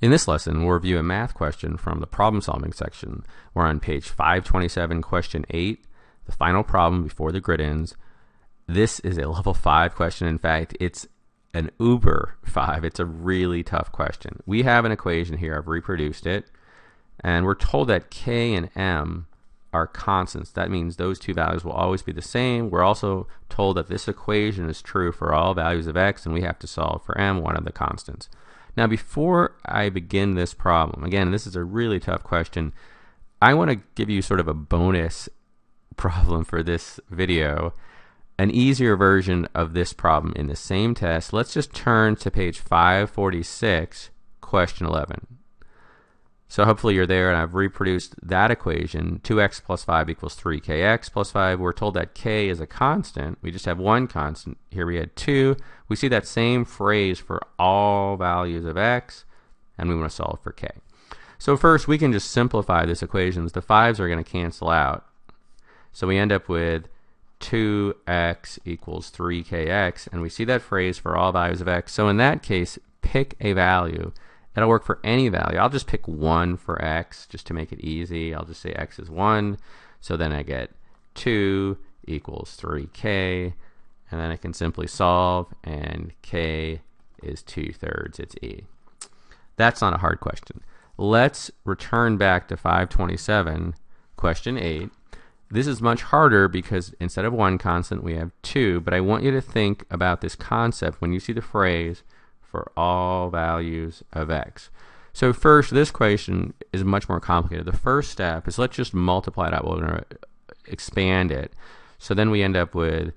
In this lesson, we'll review a math question from the problem solving section. We're on page 527, question 8, the final problem before the grid ends. This is a level 5 question. In fact, it's an uber 5. It's a really tough question. We have an equation here. I've reproduced it. And we're told that k and m are constants. That means those two values will always be the same. We're also told that this equation is true for all values of x, and we have to solve for m, one of the constants. Now, before I begin this problem, again, this is a really tough question. I want to give you sort of a bonus problem for this video, an easier version of this problem in the same test. Let's just turn to page 546, question 11. So hopefully you're there, and I've reproduced that equation. 2x plus 5 equals 3kx plus 5. We're told that k is a constant. We just have one constant. Here we had 2. We see that same phrase for all values of x, and we want to solve for k. So first, we can just simplify this equation. The 5's are going to cancel out. So we end up with 2x equals 3kx, and we see that phrase for all values of x. So in that case, pick a value. It'll work for any value. I'll just pick 1 for x just to make it easy. I'll just say x is 1. So then I get 2 equals 3k. And then I can simply solve, and k is 2/3. It's e. That's not a hard question. Let's return back to 527, question 8. This is much harder because instead of one constant, we have 2. But I want you to think about this concept when you see the phrase for all values of x. So first, this equation is much more complicated. The first step is let's just multiply it out. We're going to expand it. So then we end up with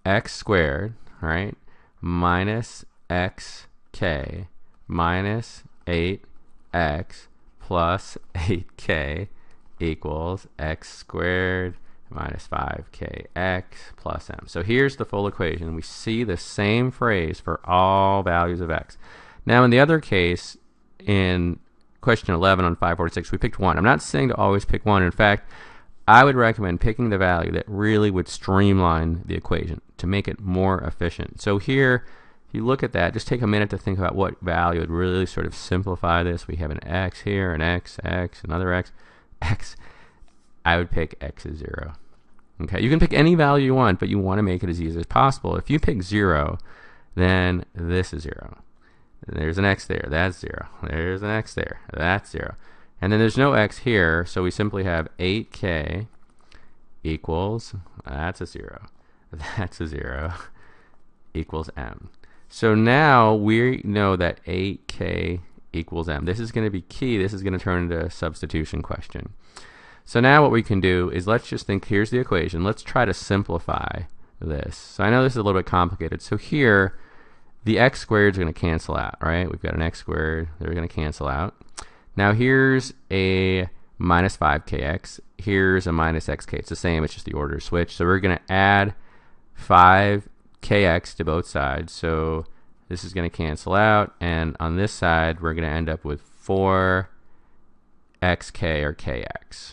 x squared, right, minus xk minus 8x plus 8k equals x squared minus 5kx plus m. So here's the full equation. We see the same phrase for all values of x. Now in the other case, in question 11 on 546, we picked 1. I'm not saying to always pick 1. In fact, I would recommend picking the value that really would streamline the equation to make it more efficient. So here, if you look at that, just take a minute to think about what value would really sort of simplify this. We have an x here, an x, another x, x. I would pick x is 0. Okay, you can pick any value you want, but you want to make it as easy as possible. If you pick 0, then this is 0. There's an x there, that's 0. There's an x there, that's 0. And then there's no x here, so we simply have 8k equals, that's a 0, that's a 0, equals m. So now we know that 8k equals m. This is going to be key. This is going to turn into a substitution question. So now what we can do is let's just think, here's the equation. Let's try to simplify this. So I know this is a little bit complicated. So here, the x squared is going to cancel out, right? We've got an x squared. They're going to cancel out. Now here's a minus 5kx. Here's a minus xk. It's the same. It's just the order switch. So we're going to add 5kx to both sides. So this is going to cancel out. And on this side, we're going to end up with 4xk or kx.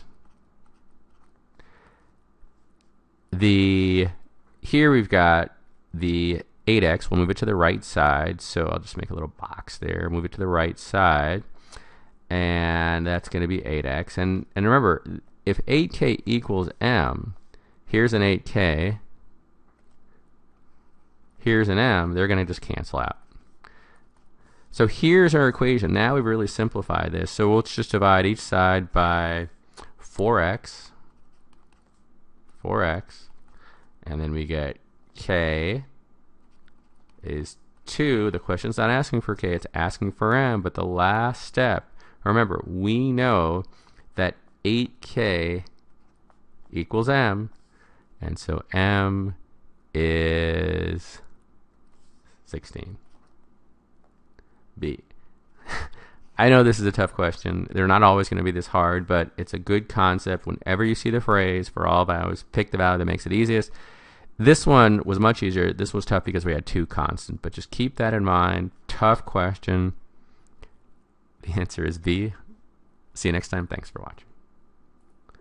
Here we've got the 8x. We'll move it to the right side. So I'll just make a little box there. Move it to the right side. And that's going to be 8x. And remember, if 8k equals m, here's an 8k, here's an m, they're going to just cancel out. So here's our equation. Now we've really simplified this. So let's just divide each side by 4x, and then we get k is 2. The question's not asking for k, it's asking for m, but the last step, remember, we know that 8k equals m, and so m is 16. B. I know this is a tough question. They're not always going to be this hard, but it's a good concept. Whenever you see the phrase for all values, pick the value that makes it easiest. This one was much easier. This was tough because we had 2 constants, but just keep that in mind. Tough question. The answer is B. See you next time. Thanks for watching.